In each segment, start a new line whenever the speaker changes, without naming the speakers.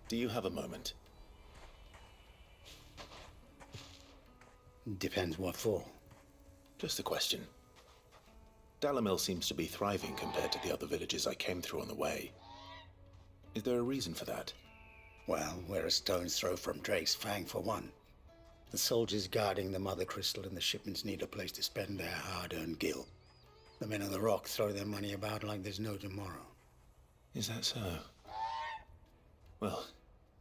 Do you have a moment?
Depends what for.
Just a question. Dalimil seems to be thriving compared to the other villages I came through on the way. Is there a reason for that?
Well, we're a stone's throw from Drake's Fang for one. The soldiers guarding the Mother Crystal and the shipments need a place to spend their hard-earned gil. The men of the Rock throw their money about like there's no tomorrow.
Is that so? Well,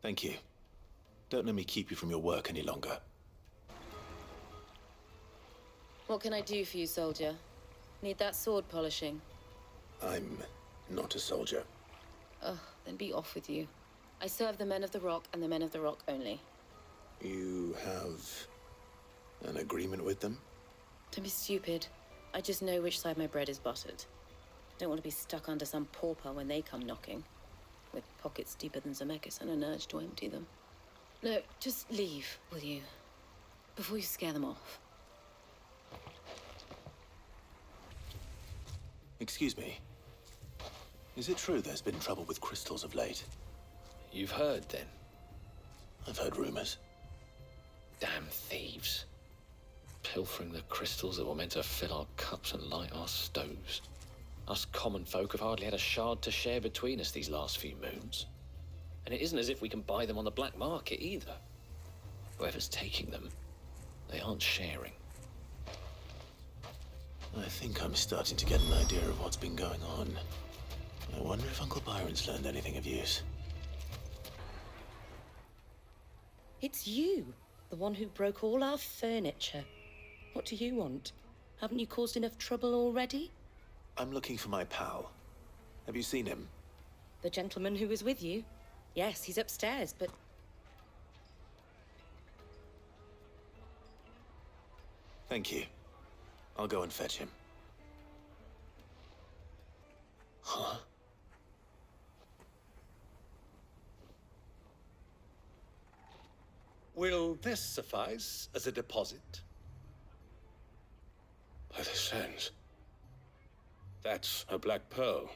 thank you. Don't let me keep you from your work any longer.
What can I do for you, soldier? Need that sword polishing?
I'm not a soldier.
Ugh, then be off with you. I serve the men of the Rock and the men of the Rock only.
You have an agreement with them?
Don't be stupid. I just know which side my bread is buttered. Don't want to be stuck under some pauper when they come knocking. With pockets deeper than Zemeckis and an urge to empty them. No, just leave, will you? Before you scare them off.
Excuse me. Is it true there's been trouble with crystals of late?
You've heard, then?
I've heard rumors.
Damn thieves. Pilfering the crystals that were meant to fill our cups and light our stoves. Us common folk have hardly had a shard to share between us these last few moons. And it isn't as if we can buy them on the black market either. Whoever's taking them, they aren't sharing.
I think I'm starting to get an idea of what's been going on. I wonder if Uncle Byron's learned anything of use.
It's you, the one who broke all our furniture. What do you want? Haven't you caused enough trouble already?
I'm looking for my pal. Have you seen him?
The gentleman who was with you? Yes, he's upstairs, but...
Thank you. I'll go and fetch him. Huh?
Will this suffice as a deposit?
By the sands. That's a black pearl.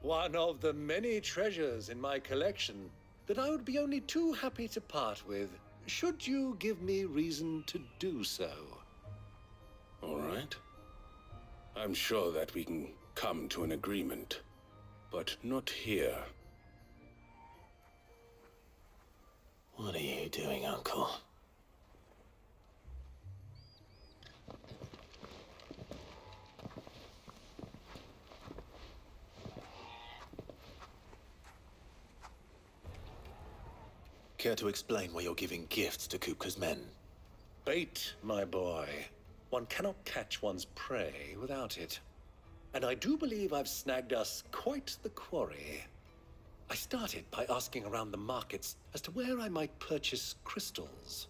One of the many treasures in my collection that I would be only too happy to part with, should you give me reason to do so.
All right. I'm sure that we can come to an agreement, but not here.
What are you doing, Uncle? Care to explain why you're giving gifts to Kupka's men?
Bait, my boy. One cannot catch one's prey without it. And I do believe I've snagged us quite the quarry. I started by asking around the markets as to where I might purchase crystals.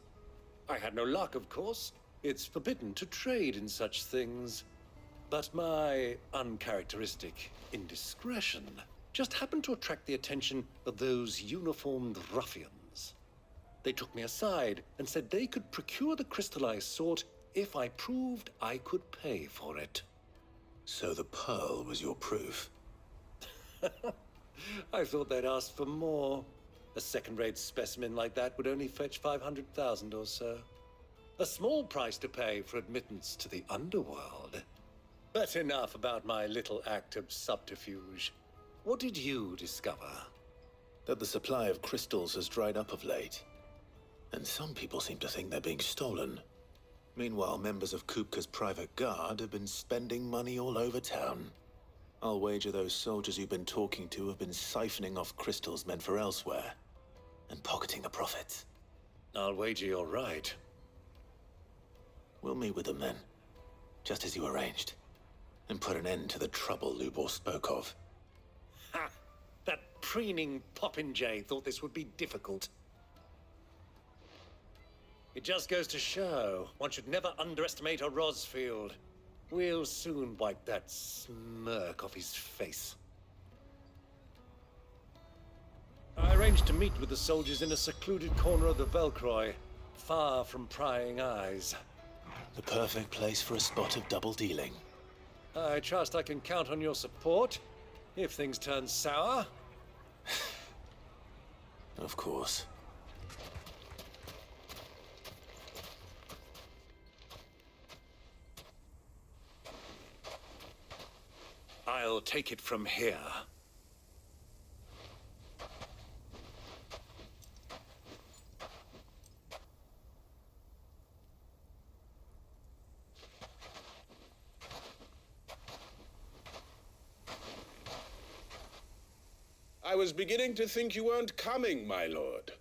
I had no luck, of course. It's forbidden to trade in such things. But my uncharacteristic indiscretion just happened to attract the attention of those uniformed ruffians. They took me aside and said they could procure the crystal I sought if I proved I could pay for it.
So the pearl was your proof?
I thought they'd ask for more. A second-rate specimen like that would only fetch 500,000 or so. A small price to pay for admittance to the underworld. But enough about my little act of subterfuge. What did you discover?
That the supply of crystals has dried up of late. And some people seem to think they're being stolen. Meanwhile, members of Kupka's private guard have been spending money all over town. I'll wager those soldiers you've been talking to have been siphoning off crystals meant for elsewhere, and pocketing the profits.
I'll wager you're right.
We'll meet with them then, just as you arranged, and put an end to the trouble Lubor spoke of.
Ha! That preening popinjay thought this would be difficult. It just goes to show, one should never underestimate a Rosfield. We'll soon wipe that smirk off his face. I arranged to meet with the soldiers in a secluded corner of the Velcroy, far from prying eyes.
The perfect place for a spot of double dealing.
I trust I can count on your support, if things turn sour.
Of course.
I'll take it from here.
I was beginning to think you weren't coming, my lord.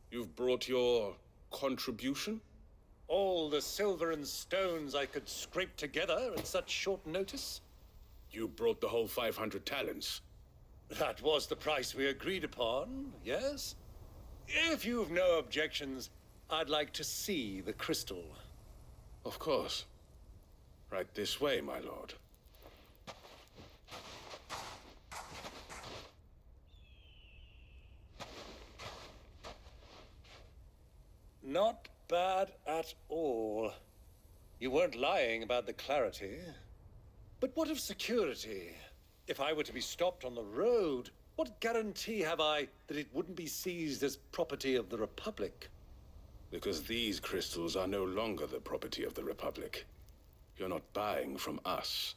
You've brought your contribution?
All the silver and stones I could scrape together at such short notice?
You brought the whole 500 talents.
That was the price we agreed upon, yes? If you've no objections, I'd like to see the crystal.
Of course. Right this way, my lord.
Not bad at all. You weren't lying about the clarity. But what of security? If I were to be stopped on the road, what guarantee have I that it wouldn't be seized as property of the Republic?
Because these crystals are no longer the property of the Republic. You're not buying from us.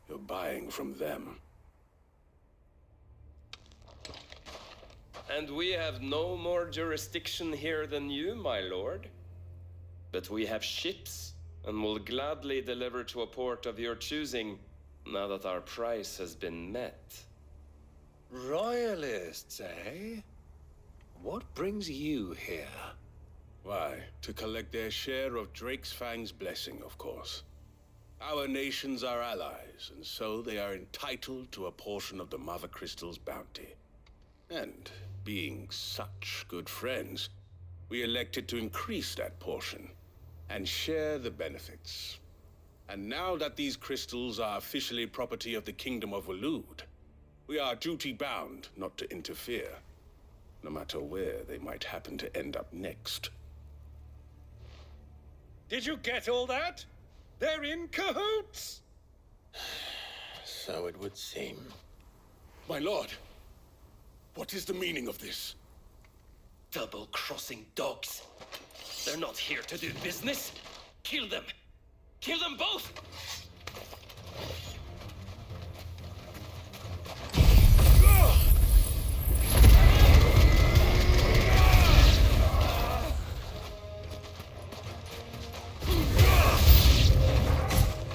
You're buying from them.
And we have no more jurisdiction here than you, my lord. But we have ships, and will gladly deliver to a port of your choosing, now that our price has been met.
Royalists, eh? What brings you here?
Why, to collect their share of Drake's Fang's blessing, of course. Our nations are allies, and so they are entitled to a portion of the Mother Crystal's bounty. And, being such good friends, we elected to increase that portion and share the benefits. And now that these crystals are officially property of the Kingdom of Waloed, we are duty-bound not to interfere, no matter where they might happen to end up next.
Did you get all that? They're in cahoots!
So it would seem.
My lord, what is the meaning of this?
Double-crossing dogs. They're not here to do business. Kill them. Kill them both!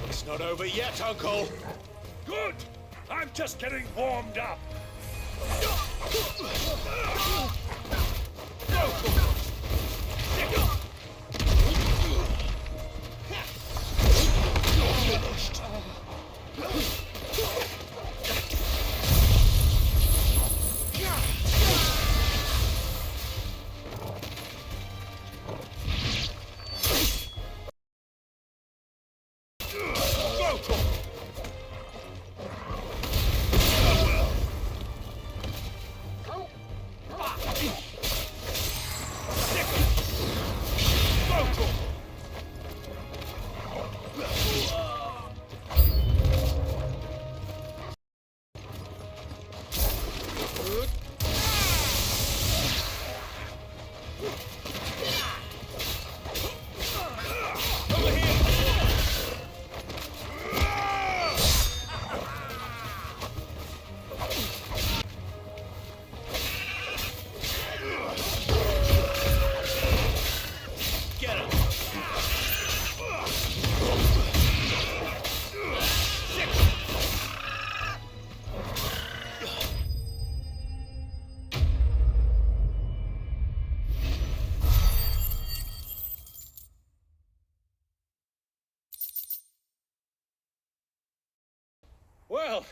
It's not over yet, Uncle!
Good! I'm just getting warmed up! Well,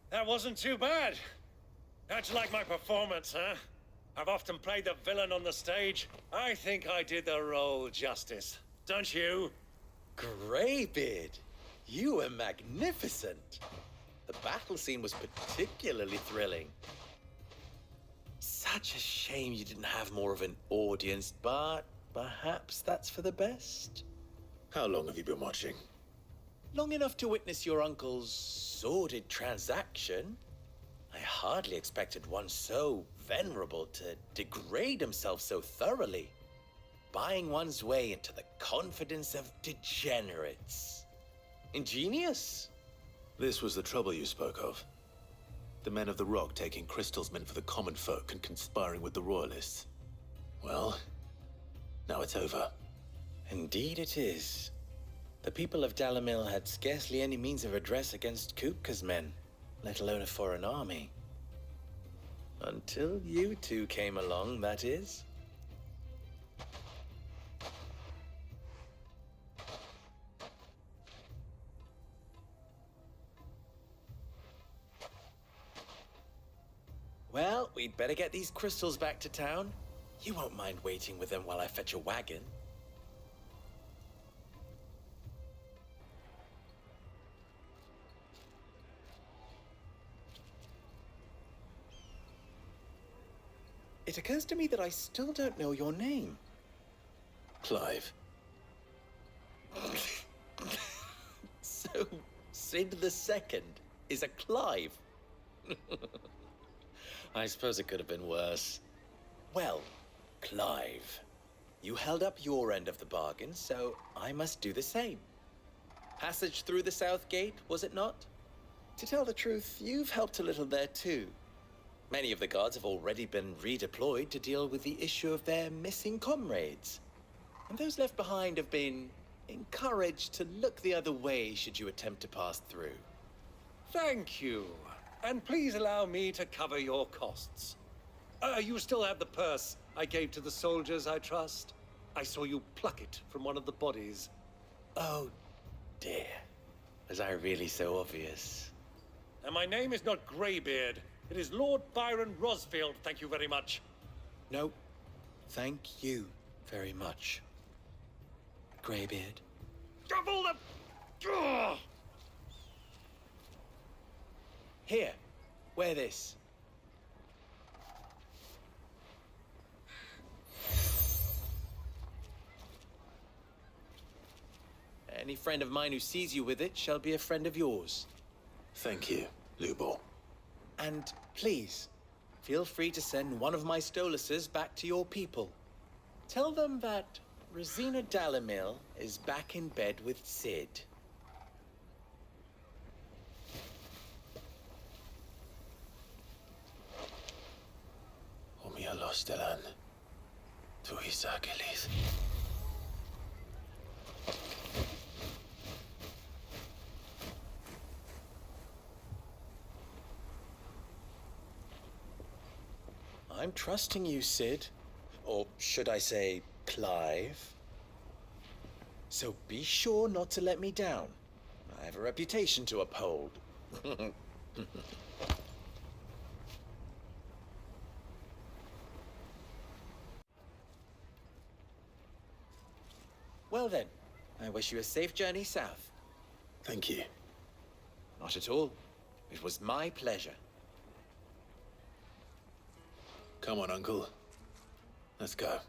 that wasn't too bad. How'd you like my performance, huh? I've often played the villain on the stage. I think I did the role justice. Don't you?
Greybeard, you were magnificent. The battle scene was particularly thrilling. Such a shame you didn't have more of an audience, but perhaps that's for the best.
How long have you been watching?
Long enough to witness your uncle's sordid transaction. I hardly expected one so venerable to degrade himself so thoroughly. Buying one's way into the confidence of degenerates. Ingenious.
This was the trouble you spoke of. The men of the Rock taking crystals meant for the common folk and conspiring with the Royalists. Well, now it's over.
Indeed it is. The people of Dalimil had scarcely any means of redress against Kupka's men, let alone a foreign army. Until you two came along, that is. Well, we'd better get these crystals back to town. You won't mind waiting with them while I fetch a wagon. It occurs to me that I still don't know your name.
Clive.
So, Sid the Second is a Clive. I suppose it could have been worse. Well, Clive, you held up your end of the bargain, so I must do the same. Passage through the South Gate, was it not? To tell the truth, you've helped a little there too. Many of the guards have already been redeployed to deal with the issue of their missing comrades. And those left behind have been encouraged to look the other way should you attempt to pass through.
Thank you. And please allow me to cover your costs. You still have the purse I gave to the soldiers, I trust? I saw you pluck it from one of the bodies.
Oh, dear. Was I really so obvious?
And my name is not Greybeard. It is Lord Byron Rosfield, thank you very much.
No, thank you very much, Greybeard.
Of all the... Ugh!
Here, wear this. Any friend of mine who sees you with it shall be a friend of yours.
Thank you, Lubor.
And please, feel free to send one of my Stoluses back to your people. Tell them that Ruzena Dalimil is back in bed with Sid.
Omialostelan. Tuisakelis.
I'm trusting you, Sid. Or should I say, Clive. So be sure not to let me down. I have a reputation to uphold. Well then, I wish you a safe journey south.
Thank you.
Not at all. It was my pleasure.
Come on, Uncle. Let's go.